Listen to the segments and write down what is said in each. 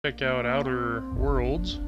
Check out Outer Worlds.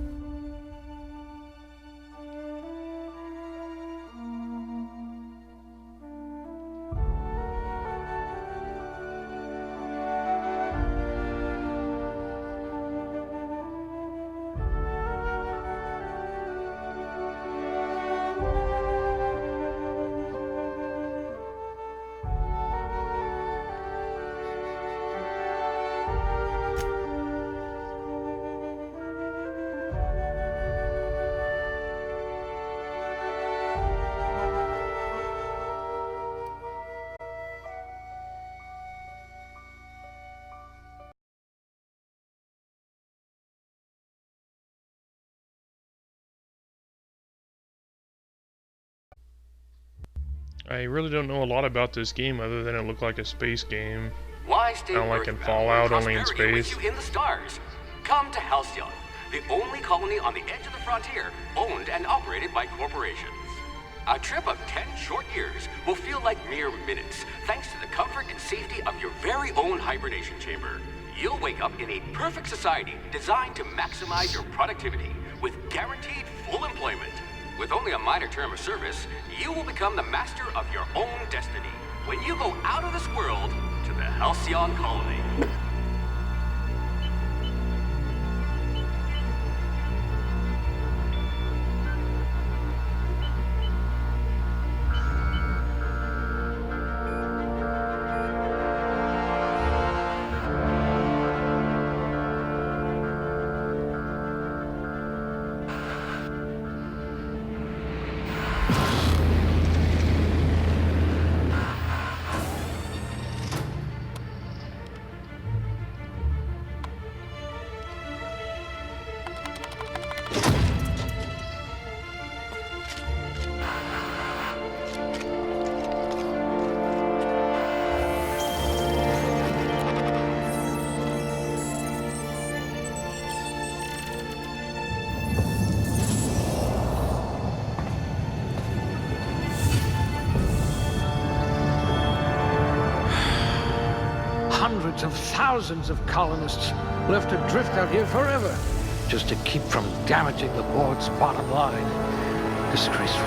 I really don't know a lot about this game other than it looked like a space game. Why stay Kind of like in earthbound Fallout, when only in prosperity awaits space. you in the stars? Come to Halcyon, the only colony on the edge of the frontier, owned and operated by corporations. A trip of 10 short years will feel like mere minutes, thanks to the comfort and safety of your very own hibernation chamber. You'll wake up in a perfect society designed to maximize your productivity with guaranteed full employment. With only a minor term of service, you will become the master of your own destiny when you go out of this world to the Halcyon colony. Hundreds of thousands of colonists left adrift out here forever, just to keep from damaging the board's bottom line. Disgraceful.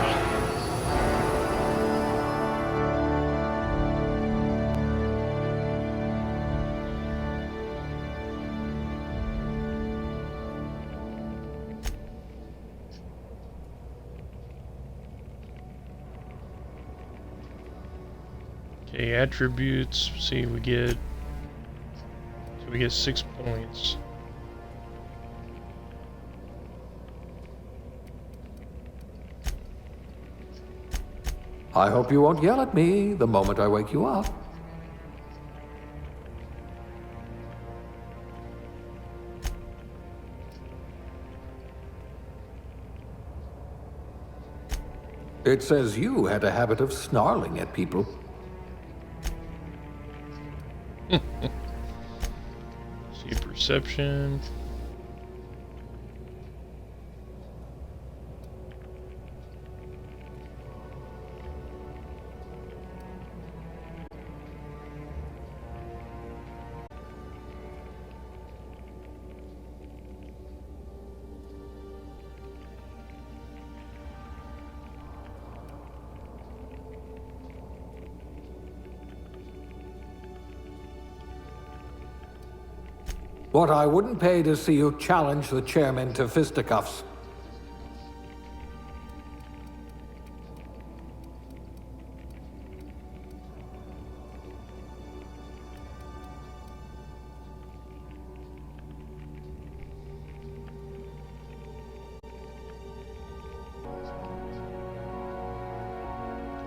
Okay, attributes. See, we get 6 points. I hope you won't yell at me the moment I wake you up. It says you had a habit of snarling at people. See, perception. What I wouldn't pay to see you challenge the chairman to fisticuffs.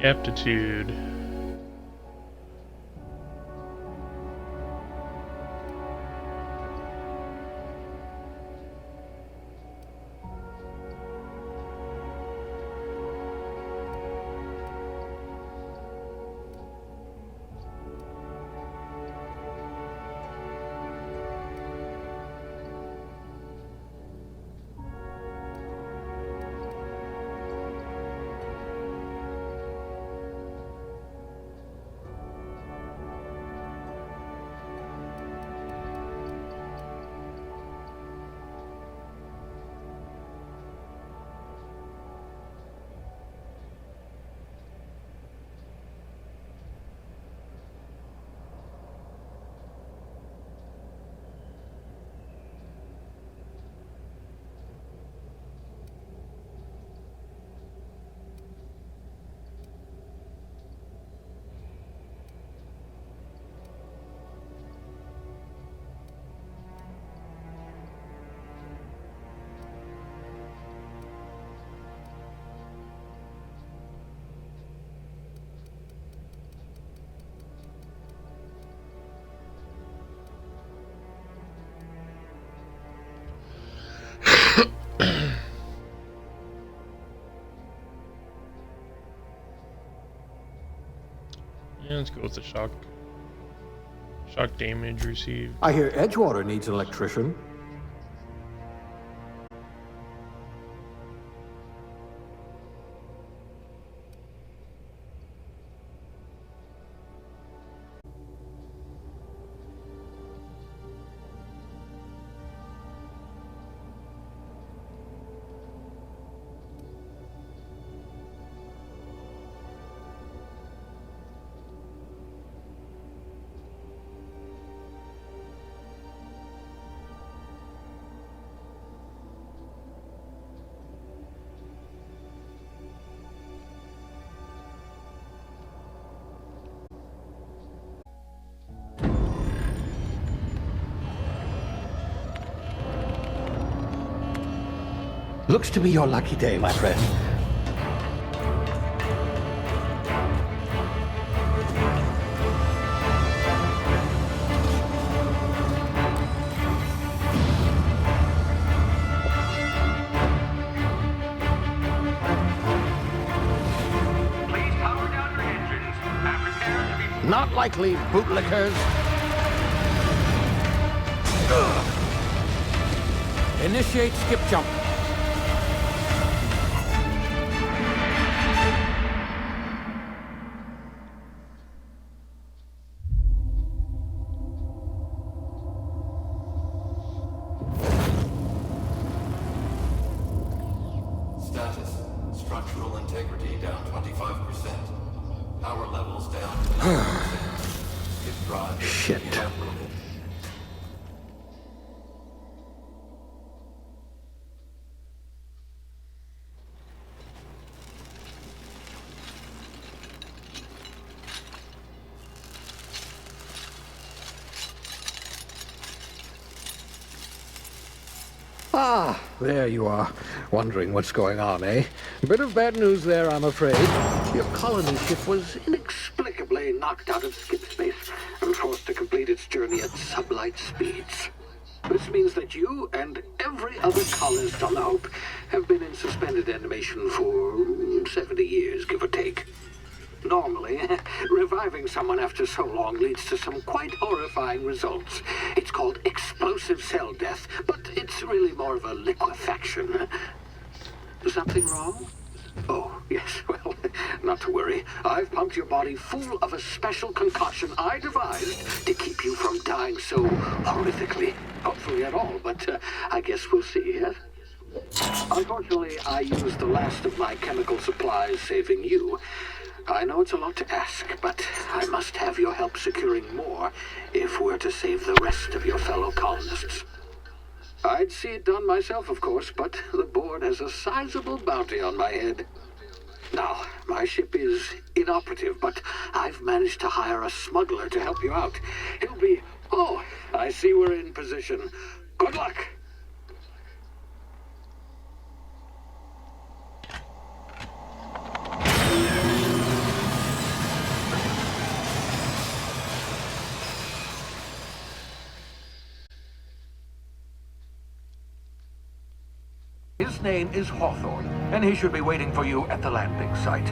Aptitude. Yeah, let's go with the shock. Shock damage received. I hear Edgewater needs an electrician. Looks to be your lucky day, my friend. Please power down your engines and prepare to be... Not likely, bootlickers. Initiate skip jump. Status. Structural integrity down 25%. Power levels down 10%. Skip drive Shit. evaporated. Ah, there you are. Wondering what's going on, eh? Bit of bad news there, I'm afraid. Your colony ship was inexplicably knocked out of skip space and forced to complete its journey at sublight speeds. This means that you and every other colonist on the Hope have been in suspended animation for 70 years, give or take. Normally, reviving someone after so long leads to some quite horrifying results. It's called explosive cell death, but it's really more of a liquefaction. Something wrong? Oh, yes, well, not to worry. I've pumped your body full of a special concoction I devised to keep you from dying so horrifically. Hopefully at all, but I guess we'll see, yes? Unfortunately, I used the last of my chemical supplies saving you. I know it's a lot to ask, but I must have your help securing more if we're to save the rest of your fellow colonists. I'd see it done myself, of course, but the board has a sizable bounty on my head. Now, my ship is inoperative, but I've managed to hire a smuggler to help you out. He'll be... Oh, I see we're in position. Good luck! His name is Hawthorne, and he should be waiting for you at the landing site.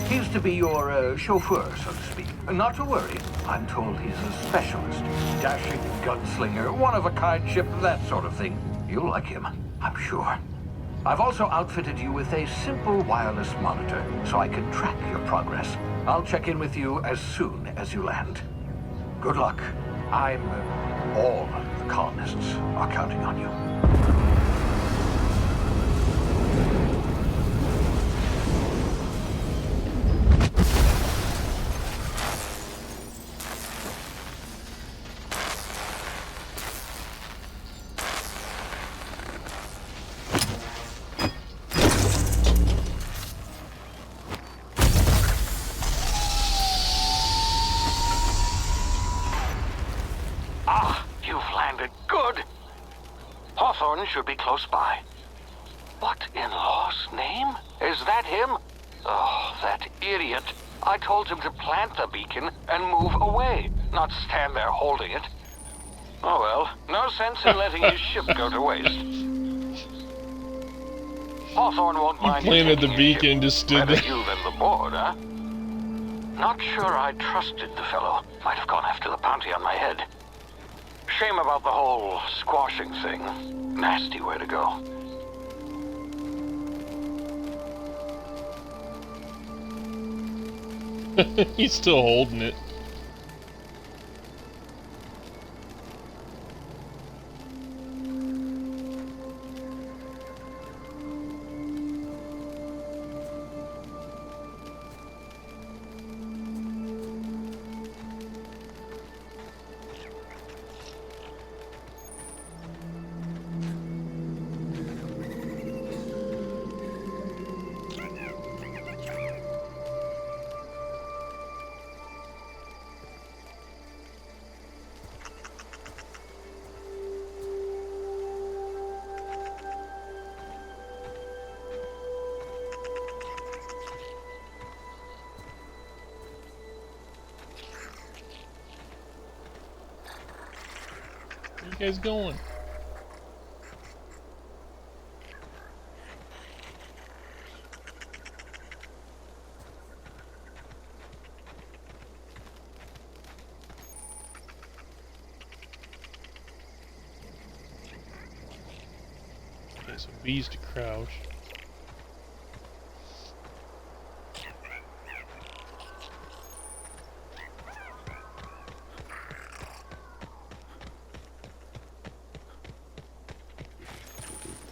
He's to be your chauffeur, so to speak. Not to worry, I'm told he's a specialist. Dashing gunslinger, one-of-a-kind ship, that sort of thing. You'll like him, I'm sure. I've also outfitted you with a simple wireless monitor, so I can track your progress. I'll check in with you as soon as you land. Good luck. All the colonists are counting on you. Hawthorne should be close by. What in law's name? Is that him? Oh, that idiot. I told him to plant the beacon and move away, not stand there holding it. Oh well, no sense in letting his ship go to waste. Hawthorne won't mind you planted the taking a beacon ship. and just stood Better there. you than the board, huh? Not sure I trusted the fellow. Might have gone after the bounty on my head. Shame about the whole squashing thing. Nasty way to go. He's still holding it. Where you guys going? Okay, so B's to crouch.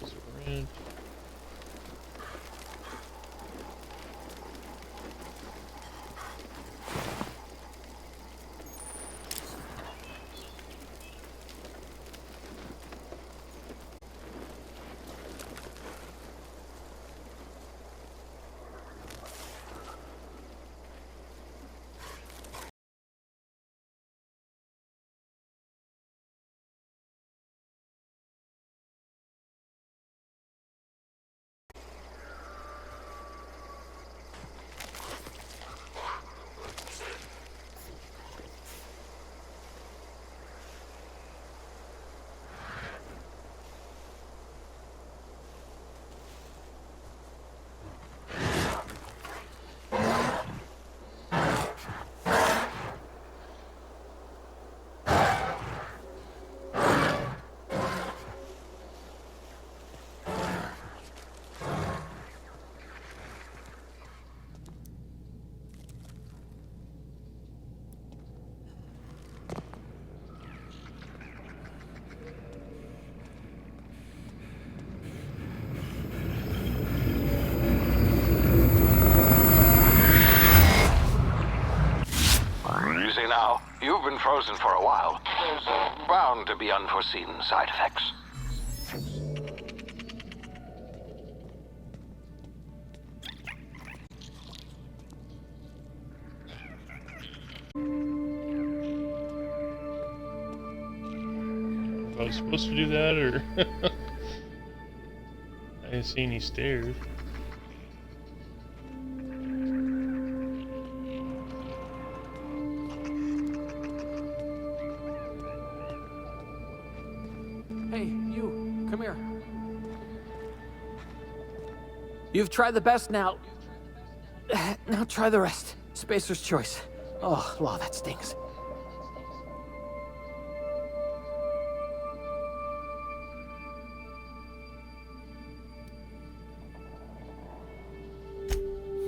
Sprint. Easy now. You've been frozen for a while. There's bound to be unforeseen side effects. If I was supposed to do that, or I didn't see any stairs. Hey, you, come here. You've tried the best now. Now try the rest. Spacer's choice. Oh, law, that stings.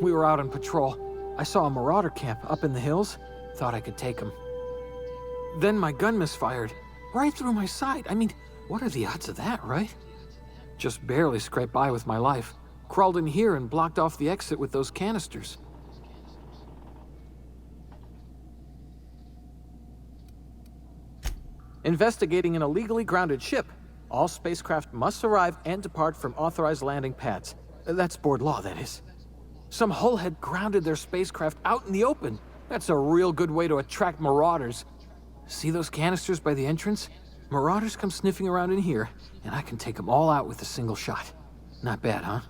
We were out on patrol. I saw a marauder camp up in the hills. Thought I could take him. Then my gun misfired. Right through my side. I mean, what are the odds of that, right? Just barely scraped by with my life. Crawled in here and blocked off the exit with those canisters. Investigating an illegally grounded ship. All spacecraft must arrive and depart from authorized landing pads. That's board law, that is. Some hull had grounded their spacecraft out in the open. That's a real good way to attract marauders. See those canisters by the entrance? Marauders come sniffing around in here, and I can take them all out with a single shot. Not bad, huh?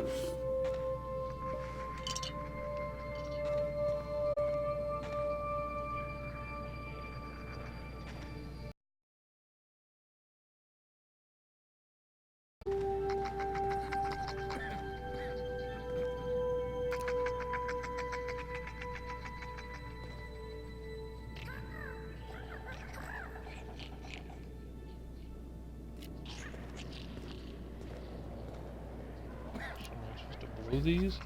Am I supposed to blow these?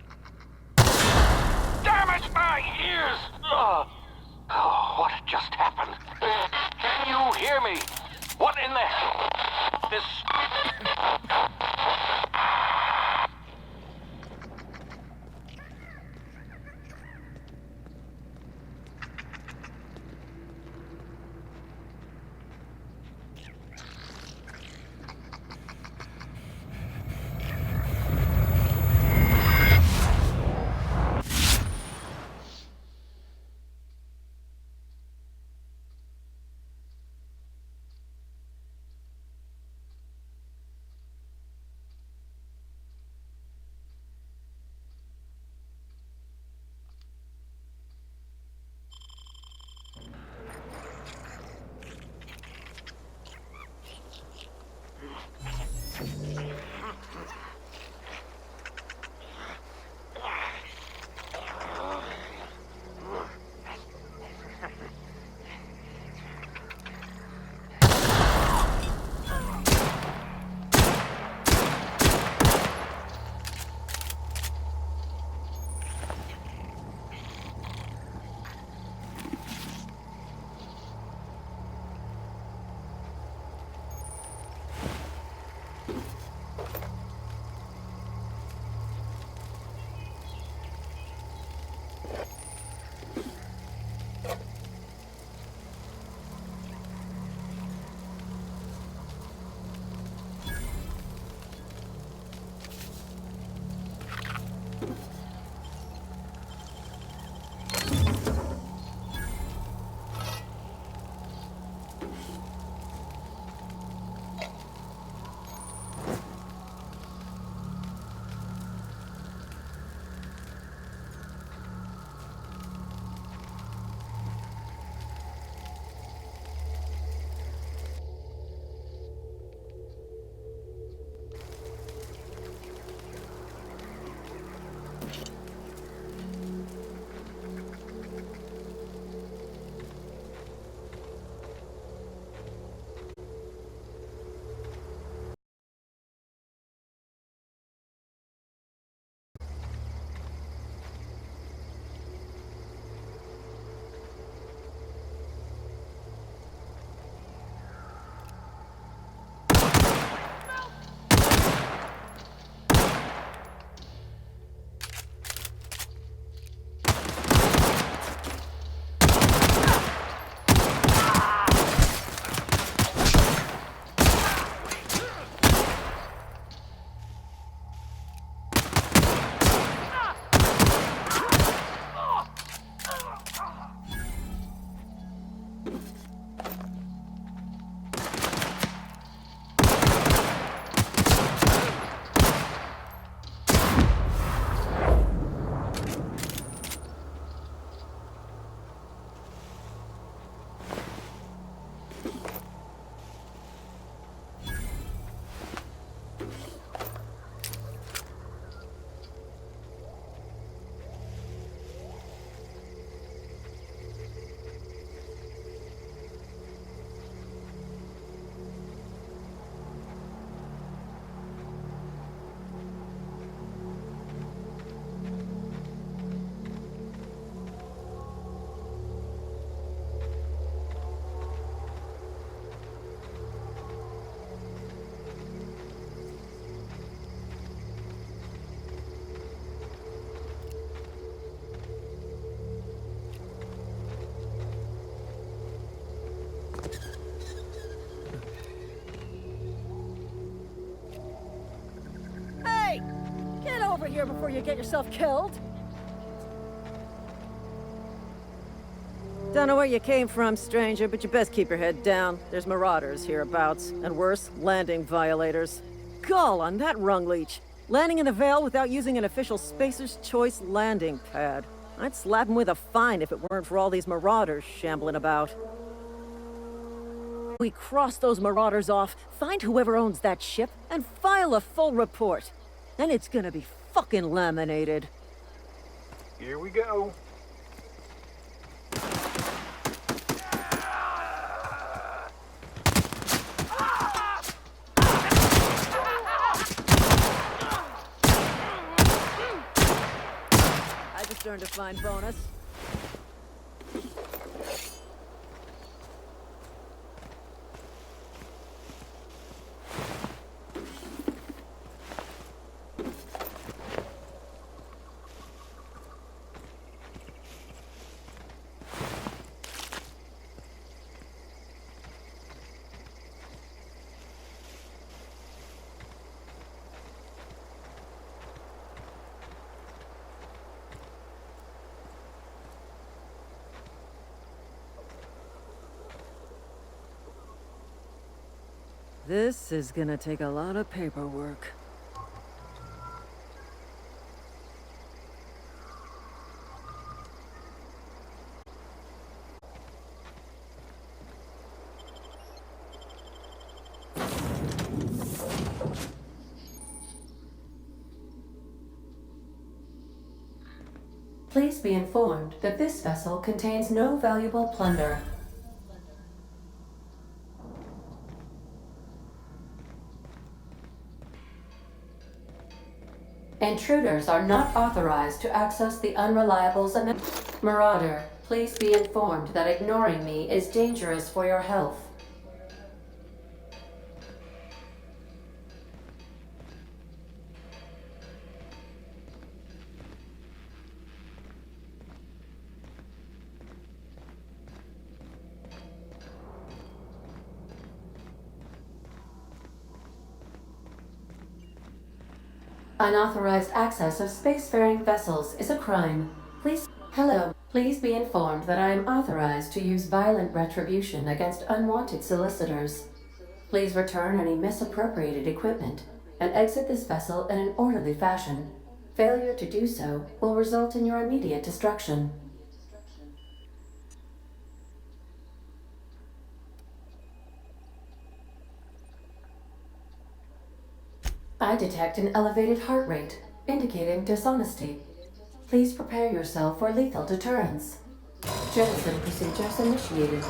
Damn it, my ears! Oh, what just happened? Can you hear me? What in the hell? This... here before you get yourself killed. Don't know where you came from, stranger, but you best keep your head down. There's marauders hereabouts, and worse, landing violators. Gall on that rung leech. Landing in the Vale without using an official Spacer's Choice landing pad. I'd slap him with a fine if it weren't for all these marauders shambling about. We cross those marauders off, find whoever owns that ship, and file a full report. Then it's gonna be fucking laminated. Here we go. I just earned a fine bonus. This is gonna take a lot of paperwork. Please be informed that this vessel contains no valuable plunder. Intruders are not authorized to access the Unreliable's Marauder, please be informed that ignoring me is dangerous for your health. Unauthorized access of spacefaring vessels is a crime. Please be informed that I am authorized to use violent retribution against unwanted solicitors. Please return any misappropriated equipment and exit this vessel in an orderly fashion. Failure to do so will result in your immediate destruction. I detect an elevated heart rate, indicating dishonesty. Please prepare yourself for lethal deterrence. Jettison procedures initiated.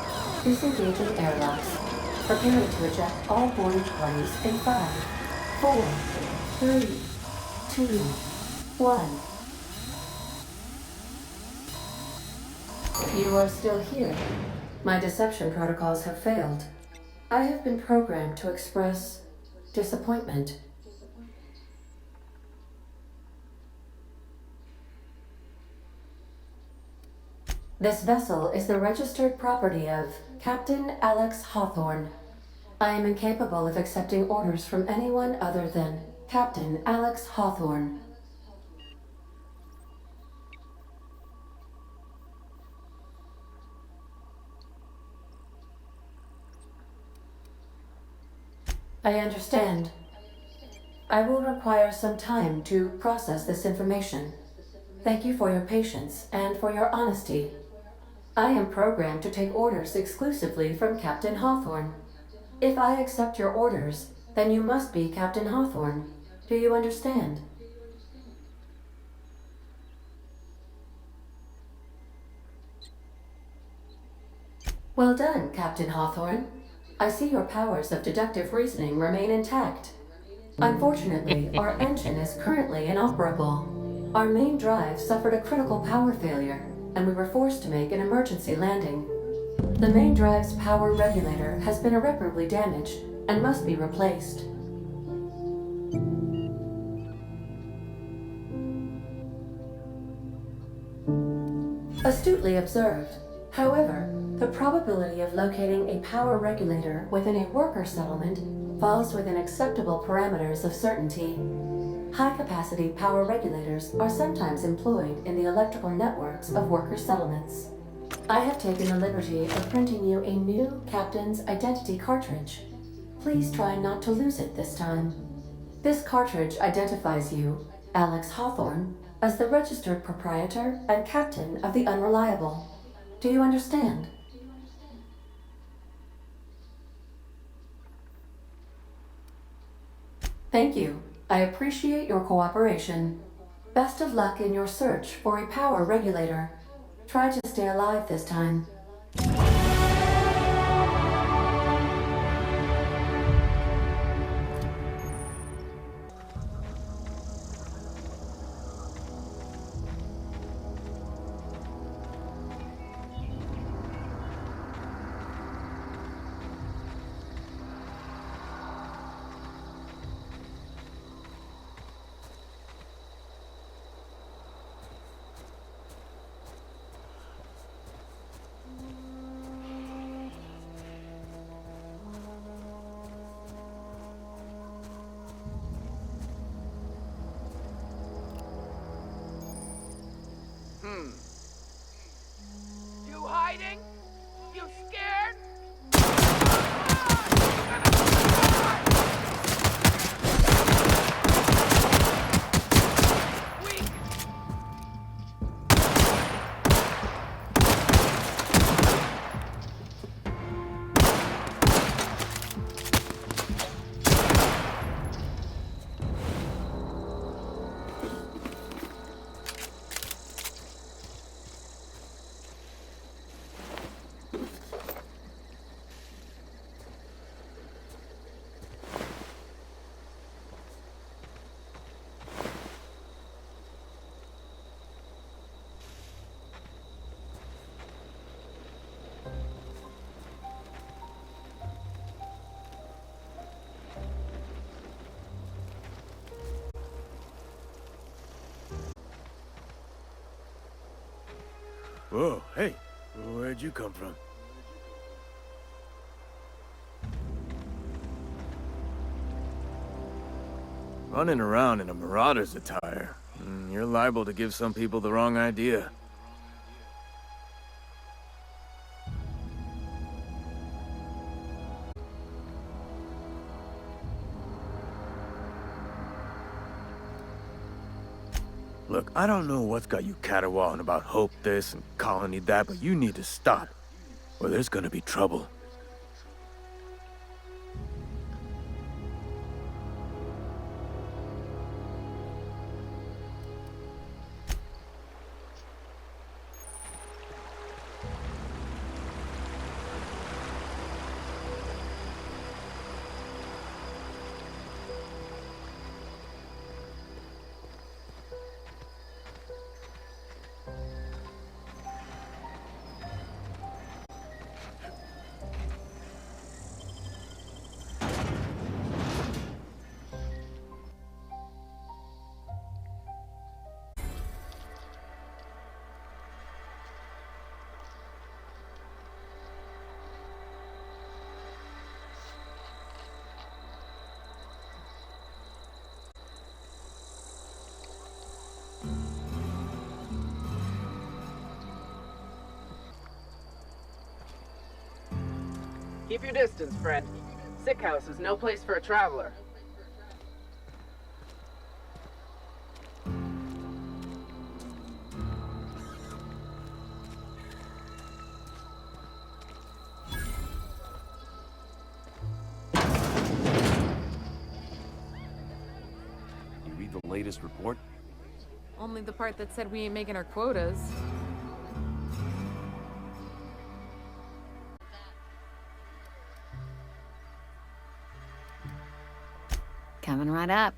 Disengaging airlocks. Preparing to eject all boarding parties in 5, 4, 3, 2, 1. You are still here. My deception protocols have failed. I have been programmed to express disappointment. This vessel is the registered property of Captain Alex Hawthorne. I am incapable of accepting orders from anyone other than Captain Alex Hawthorne. I understand. I will require some time to process this information. Thank you for your patience and for your honesty. I am programmed to take orders exclusively from Captain Hawthorne. If I accept your orders, then you must be Captain Hawthorne. Do you understand? Well done, Captain Hawthorne. I see your powers of deductive reasoning remain intact. Unfortunately, our engine is currently inoperable. Our main drive suffered a critical power failure, and we were forced to make an emergency landing. The main drive's power regulator has been irreparably damaged and must be replaced. Astutely observed. However, the probability of locating a power regulator within a worker settlement falls within acceptable parameters of certainty. High-capacity power regulators are sometimes employed in the electrical networks of worker settlements. I have taken the liberty of printing you a new Captain's Identity cartridge. Please try not to lose it this time. This cartridge identifies you, Alex Hawthorne, as the registered proprietor and captain of the Unreliable. Do you understand? Thank you. I appreciate your cooperation. Best of luck in your search for a power regulator. Try to stay alive this time. You hiding? You scared? Weak. Whoa, hey, where'd you come from? Running around in a Marauder's attire. You're liable to give some people the wrong idea. Look, I don't know what's got you caterwauling about Hope this and Colony that, but you need to stop, or there's gonna be trouble. Keep your distance, friend. Sick house is no place for a traveler. You read the latest report? Only the part that said we ain't making our quotas. Coming right up.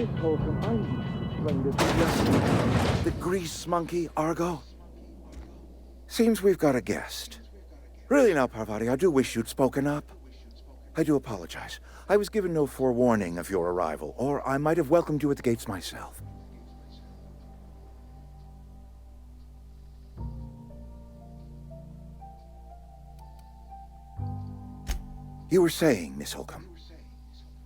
Miss Holcomb, I used to explain this to you. The grease monkey, Argo? Seems we've got a guest. Really now, Parvati, I do wish you'd spoken up. I do apologize. I was given no forewarning of your arrival, or I might have welcomed you at the gates myself. You were saying, Miss Holcomb.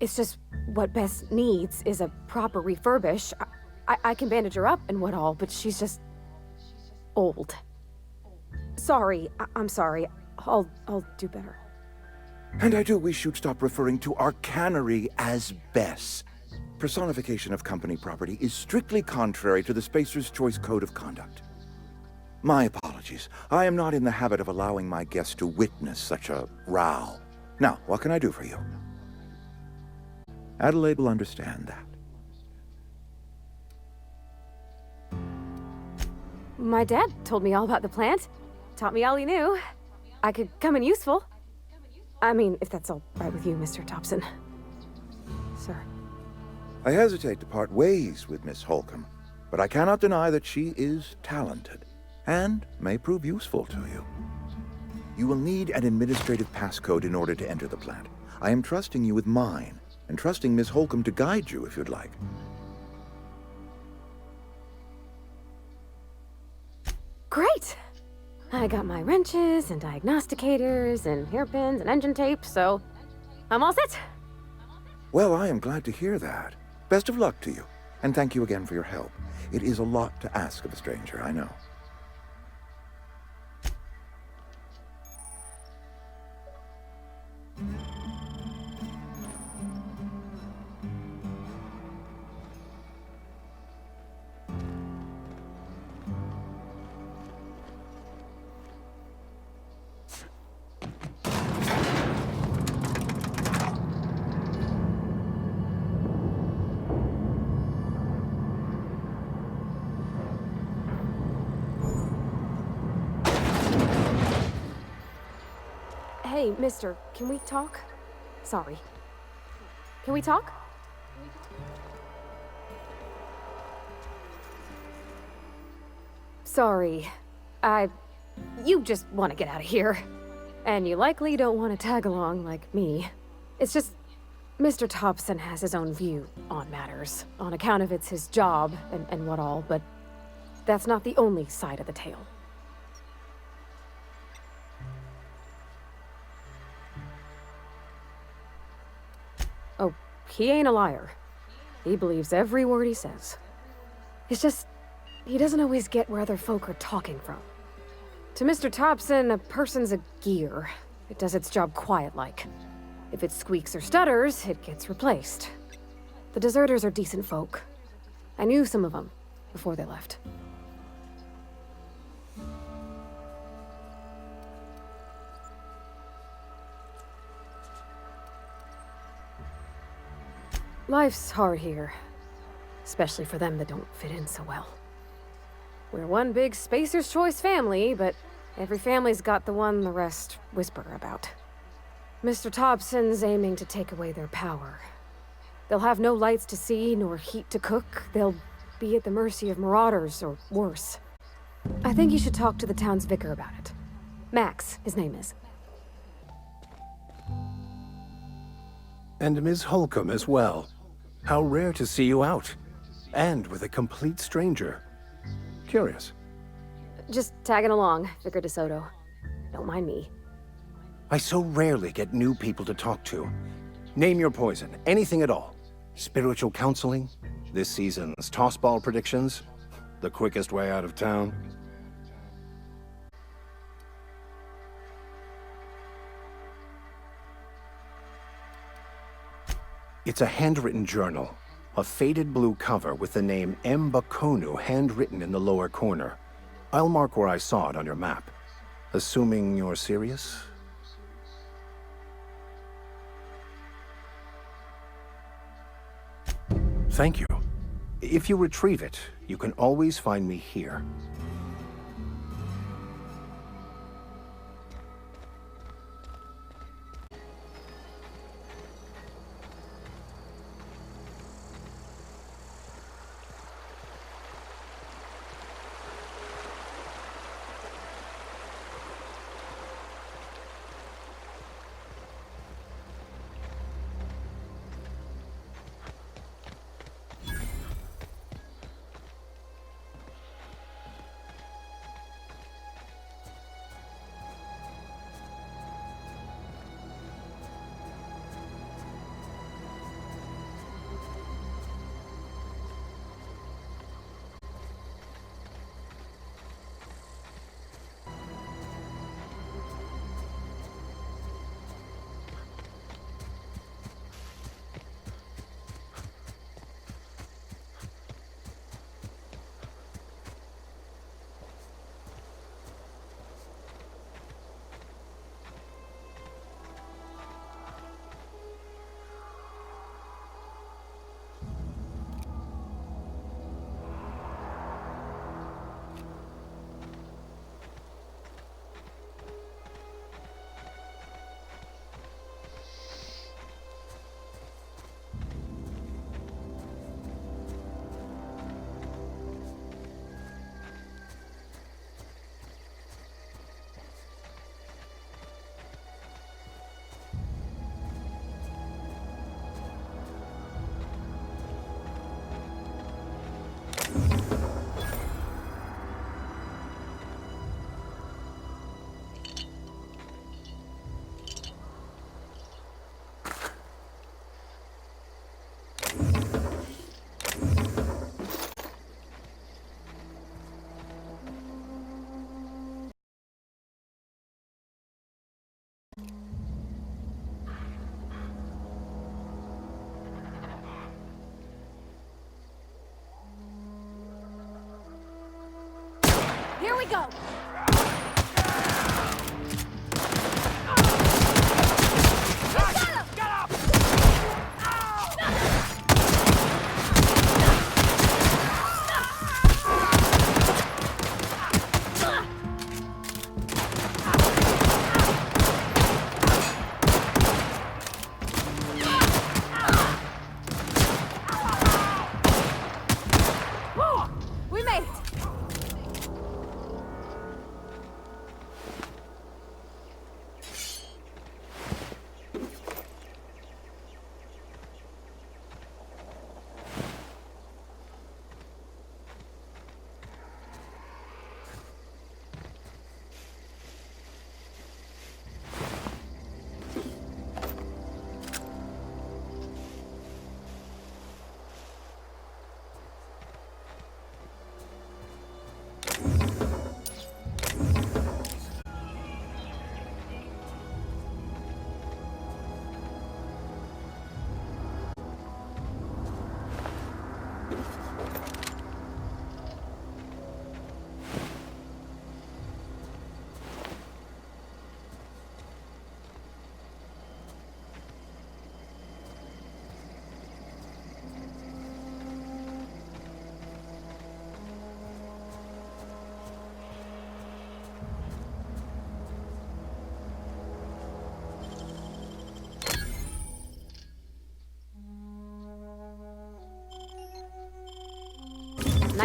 It's just what Bess needs is a proper refurbish. I can bandage her up and what all, but she's just old. Sorry, I'm sorry. I'll do better. And I do wish you'd stop referring to our cannery as Bess. Personification of company property is strictly contrary to the Spacer's Choice Code of Conduct. My apologies. I am not in the habit of allowing my guests to witness such a row. Now, what can I do for you? Adelaide will understand that. My dad told me all about the plant. Taught me all he knew. I could come in useful. I mean, if that's all right with you, Mr. Thompson. Sir. I hesitate to part ways with Miss Holcomb, but I cannot deny that she is talented and may prove useful to you. You will need an administrative passcode in order to enter the plant. I am trusting you with mine, and trusting Miss Holcomb to guide you if you'd like. Great! I got my wrenches and diagnosticators and hairpins and engine tape, so I'm all set. Well, I am glad to hear that. Best of luck to you, and thank you again for your help. It is a lot to ask of a stranger, I know. Hey, mister, can we talk? Sorry. Can we talk? Sorry. You just want to get out of here. And you likely don't want to tag along like me. It's just, Mr. Thompson has his own view on matters, on account of it's his job and what all, but that's not the only side of the tale. Oh, he ain't a liar. He believes every word he says. It's just, he doesn't always get where other folk are talking from. To Mr. Thompson, a person's a gear. It does its job quiet-like. If it squeaks or stutters, it gets replaced. The deserters are decent folk. I knew some of them before they left. Life's hard here, especially for them that don't fit in so well. We're one big Spacer's Choice family, but every family's got the one the rest whisper about. Mr. Thompson's aiming to take away their power. They'll have no lights to see, nor heat to cook. They'll be at the mercy of marauders, or worse. I think you should talk to the town's vicar about it. Max, his name is. And Ms. Holcomb as well. How rare to see you out. And with a complete stranger. Curious. Just tagging along, Vicar DeSoto. Don't mind me. I so rarely get new people to talk to. Name your poison, anything at all. Spiritual counseling, this season's tossball predictions, the quickest way out of town. It's a handwritten journal, a faded blue cover with the name M. Bakonu handwritten in the lower corner. I'll mark where I saw it on your map. Assuming you're serious? Thank you. If you retrieve it, you can always find me here.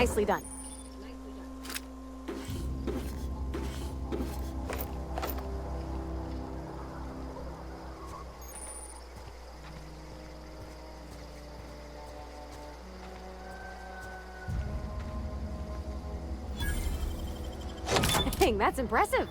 Nicely done. Dang, that's impressive.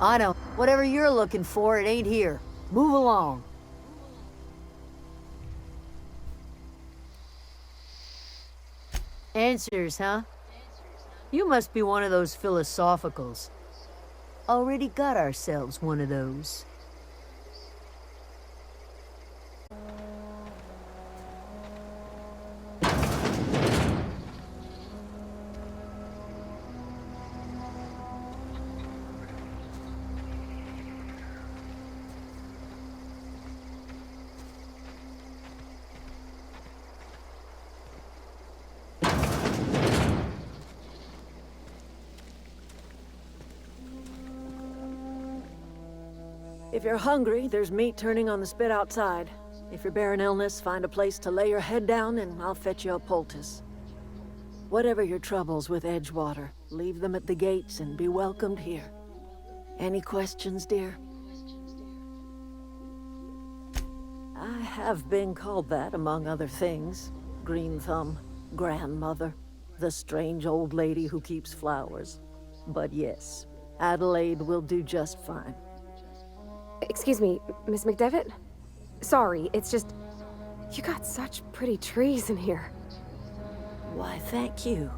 I know. Whatever you're looking for, it ain't here. Move along. Answers, huh? You must be one of those philosophicals. Already got ourselves one of those. If you're hungry, there's meat turning on the spit outside. If you're bearing illness, find a place to lay your head down and I'll fetch you a poultice. Whatever your troubles with Edgewater, leave them at the gates and be welcomed here. Any questions, dear? I have been called that, among other things. Green Thumb, grandmother, the strange old lady who keeps flowers. But yes, Adelaide will do just fine. Excuse me, Miss McDevitt? Sorry, it's just... You got such pretty trees in here. Why, thank you.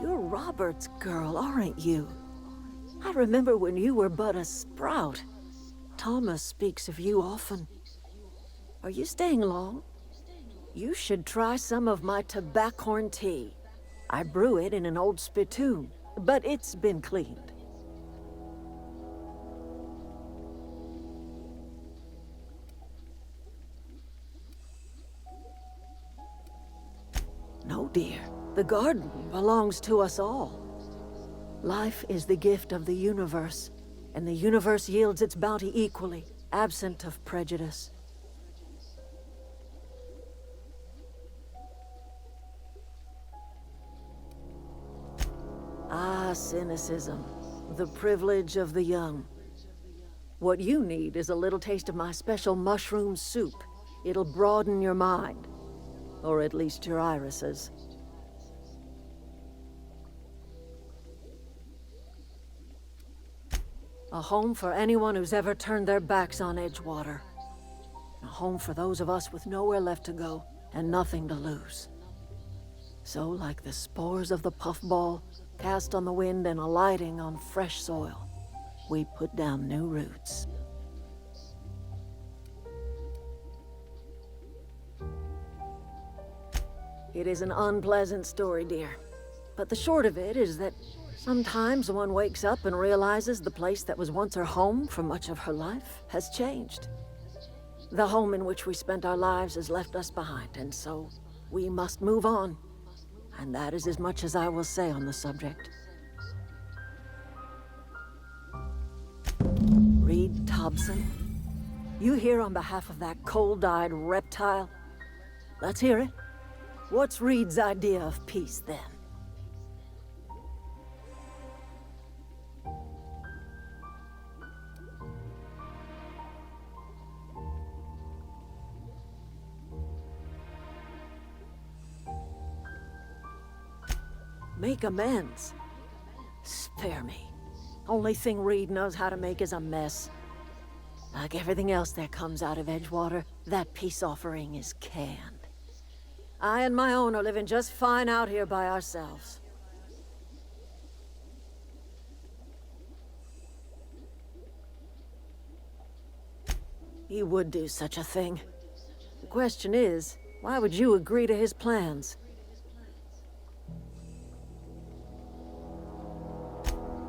You're Robert's girl, aren't you? I remember when you were but a sprout. Thomas speaks of you often. Are you staying long? You should try some of my tobaccorn tea. I brew it in an old spittoon, but it's been cleaned. No, dear. The garden belongs to us all. Life is the gift of the universe, and the universe yields its bounty equally, absent of prejudice. Ah, cynicism, the privilege of the young. What you need is a little taste of my special mushroom soup. It'll broaden your mind. Or at least your irises. A home for anyone who's ever turned their backs on Edgewater. A home for those of us with nowhere left to go and nothing to lose. So, like the spores of the puffball, cast on the wind and alighting on fresh soil, we put down new roots. It is an unpleasant story, dear. But the short of it is that sometimes one wakes up and realizes the place that was once her home for much of her life has changed. The home in which we spent our lives has left us behind, and so we must move on. And that is as much as I will say on the subject. Reed Thompson, you here on behalf of that cold-eyed reptile? Let's hear it. What's Reed's idea of peace, then? Make amends? Spare me. Only thing Reed knows how to make is a mess. Like everything else that comes out of Edgewater, that peace offering is canned. I and my own are living just fine out here by ourselves. He would do such a thing. The question is, why would you agree to his plans?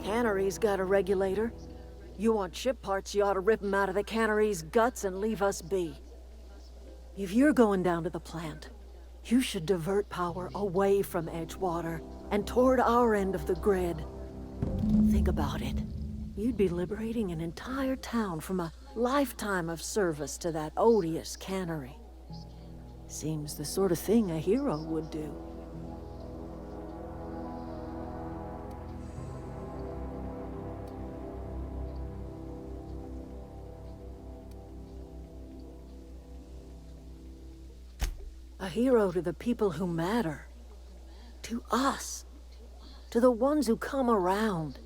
Cannery's got a regulator. You want ship parts, you ought to rip them out of the cannery's guts and leave us be. If you're going down to the plant, you should divert power away from Edgewater and toward our end of the grid. Think about it. You'd be liberating an entire town from a lifetime of service to that odious cannery. Seems the sort of thing a hero would do. A hero to the people who matter. To us. To the ones who come around.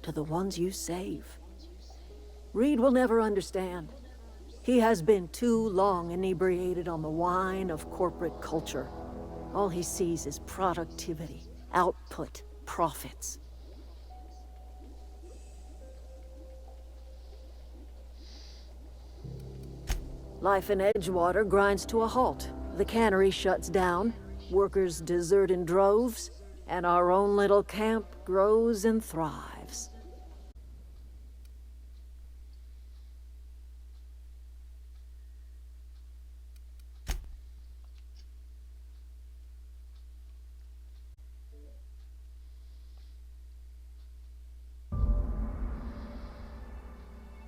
To the ones you save. Reed will never understand. He has been too long inebriated on the wine of corporate culture. All he sees is productivity, output, profits. Life in Edgewater grinds to a halt. The cannery shuts down, workers desert in droves, and our own little camp grows and thrives.